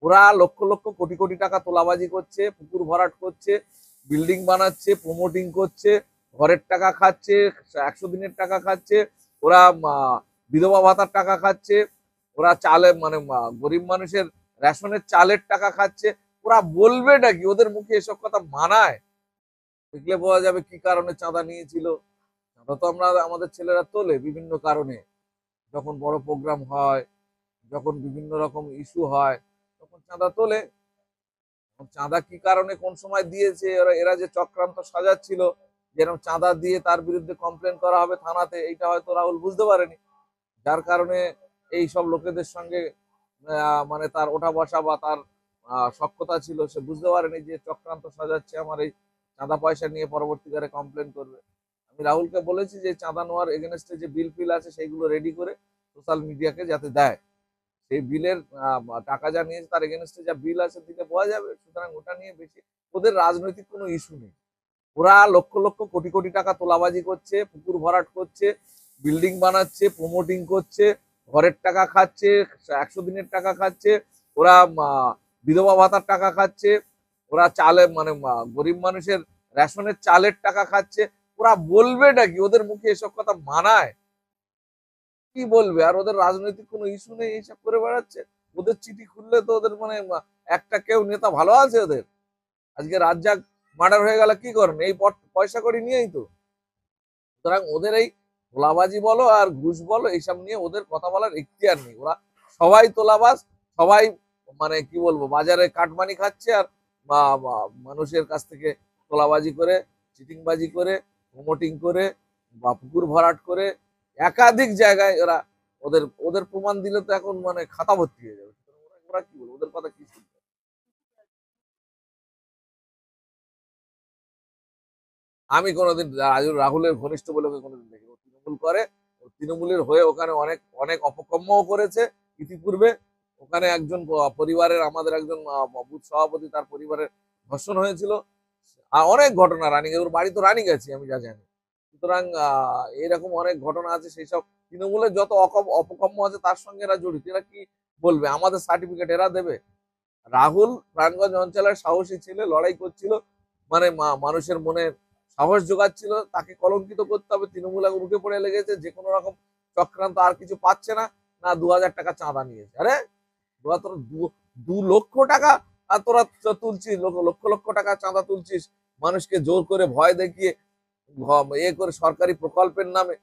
ওরা লক্ষ লক্ষ কোটি কোটি টাকা তোলাবাজি করছে, পুকুর ভরাট করছে, বিল্ডিং বানাচ্ছে, প্রমোটিং করছে, ঘরের টাকা খাচ্ছে, 100 দিনের টাকা খাচ্ছে, ওরা বিধবা ভাতার টাকা খাচ্ছে, ওরা চালে মানে গরিব মানুষের রেশনের চালের টাকা খাচ্ছে। ওরা বলবে নাকি? ওদের মুখে এসব কথা মানায়? দেখলে বোঝা যাবে কি কারণে চাঁদা নিয়েছিল। চাঁদা তো আমাদের ছেলেরা তোলে বিভিন্ন কারণে, যখন বড় প্রোগ্রাম হয়, যখন বিভিন্ন রকম ইস্যু হয়, তখন চাঁদা তোলে। চাঁদা কি কারণে কোন সময় দিয়েছে, এরা যে চক্রান্ত সাজাচ্ছিল যেরকম চাঁদা দিয়ে তার বিরুদ্ধে কমপ্লেন করা হবে থানাতে, এইটা হয়তো রাহুল বুঝতে পারেনি, যার কারণে এই সব লোকেদের সঙ্গে মানে তার ওঠা বসা বা তার সখ্যতা ছিল, সে বুঝতে পারেনি যে চক্রান্ত সাজাচ্ছে আমার এই চাঁদা পয়সা নিয়ে পরবর্তীকালে কমপ্লেন করবে। আমি রাহুলকে বলেছি যে চাঁদা নেওয়ার এগেনস্টে যে বিল ফিল আছে সেইগুলো রেডি করে সোশ্যাল মিডিয়াকে যাতে দেয়, সেই বিলের টাকা যা নিয়েছে তার এগেনস্টে যা বিল আছে দিতে পাওয়া যাবে। সুতরাং ওটা নিয়ে বেশি ওদের রাজনৈতিক কোনো ইস্যু নেই। ওরা লক্ষ লক্ষ কোটি কোটি টাকা তোলাবাজি করছে, পুকুর ভরাট করছে, বিল্ডিং বানাচ্ছে, প্রমোটিং করছে, ঘরের টাকা খাচ্ছে, 100 দিনের টাকা খাচ্ছে, ওরা বিধবা ভাতার টাকা খাচ্ছে, ওরা চালে মানে গরিব মানুষের রেশনের চালের টাকা খাচ্ছে। ওরা বলবে নাকি? ওদের মুখে এসব কথা মানায়? কি বলবে? আর ওদের রাজনৈতিক কোনো ইস্যু নেই, এইসব করে বেড়াচ্ছে। ওদের চিঠি খুললে তো ওদের মানে একটা কেউ নেতা ভালো আছে ওদের? আজকে রাজ্জাক মার্ডার হয়ে গেল, কি করেন? এই পয়সা কড়ি নিয়েই তো। সুতরাং ওদের এই তোলাবাজি বলো আর ঘুষ বলো, এইসব নিয়ে ওদের কথা বলার ইখতিয়ার নেই। ওরা সবাই তোলাবাজ, সবাই মানে কি বলবো, বাজারে কাটমানি খাচ্ছে আর মানুষের কাছ থেকে তোলাবাজি করে, চিটিংবাজি করে, প্রমোটিং করে বা পুকুর ভরাট করে একাধিক জায়গায় ওরা ওদের ওদের প্রমাণ দিলে তো এখন মানে খাতা ভর্তি হয়ে যাবে। ওরা কি বলবো? ওদের কথা কি শুনবে? আমি কোনোদিন রাহুলের ঘনিষ্ঠ বলে ওকে কোনোদিন দেখিনি। ও তৃণমূল করে, ও তৃণমূলের হয়ে ওখানে অনেক অনেক অপকর্মও করেছে ইতিপূর্বে। ওখানে একজন পরিবারের, আমাদের একজন বুথ সভাপতি, তার পরিবারের ধর্ষণ হয়েছিল। আর অনেক ঘটনা রানিং, ওর বাড়ি তো রানিং আছে আমি যা জানি। সুতরাং এরকম অনেক ঘটনা আছে। সেই সব তৃণমূলের যত অপকর্ম আছে তার সঙ্গে এরা জড়িত। এরা কি বলবে? আমাদের সার্টিফিকেট এরা দেবে? রাহুল প্রাণগঞ্জ অঞ্চলের সাহসী ছেলে, লড়াই করছিল, মানে মানুষের মনে সাহস যোগাচ্ছিল। তাকে কলঙ্কিত করতে হবে, তৃণমূল এখন উঠে পড়ে লেগেছে, যে কোনো রকম চক্রান্ত, আর কিছু পাচ্ছে না। না 2000 টাকা চাঁদা নিয়েছে। আরে তোরা তোর 2 লক্ষ টাকা আর তোরা তুলছিস, লক্ষ লক্ষ টাকা চাঁদা তুলছিস, মানুষকে জোর করে ভয় দেখিয়ে এ করে সরকারি প্রকল্পের নামে।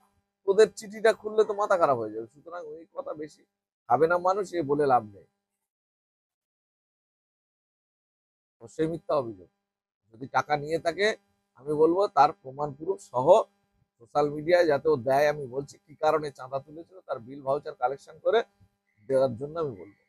তোদের চিঠিটা খুললে তো মাথা খারাপ হয়ে যাবে। সুতরাং ওই কথা বেশি খাবে না মানুষ, এ বলে লাভ নেই। অবশ্যই মিথ্যা অভিযোগ। যদি টাকা নিয়ে থাকে, আমি বলবো তার প্রমাণ পুরো সহ সোশ্যাল মিডিয়ায় যাতে ও দেয়। আমি বলছি কি কারণে চাঁদা তুলেছিল তার বিল ভাউচার কালেকশন করে দেওয়ার জন্য আমি বলবো।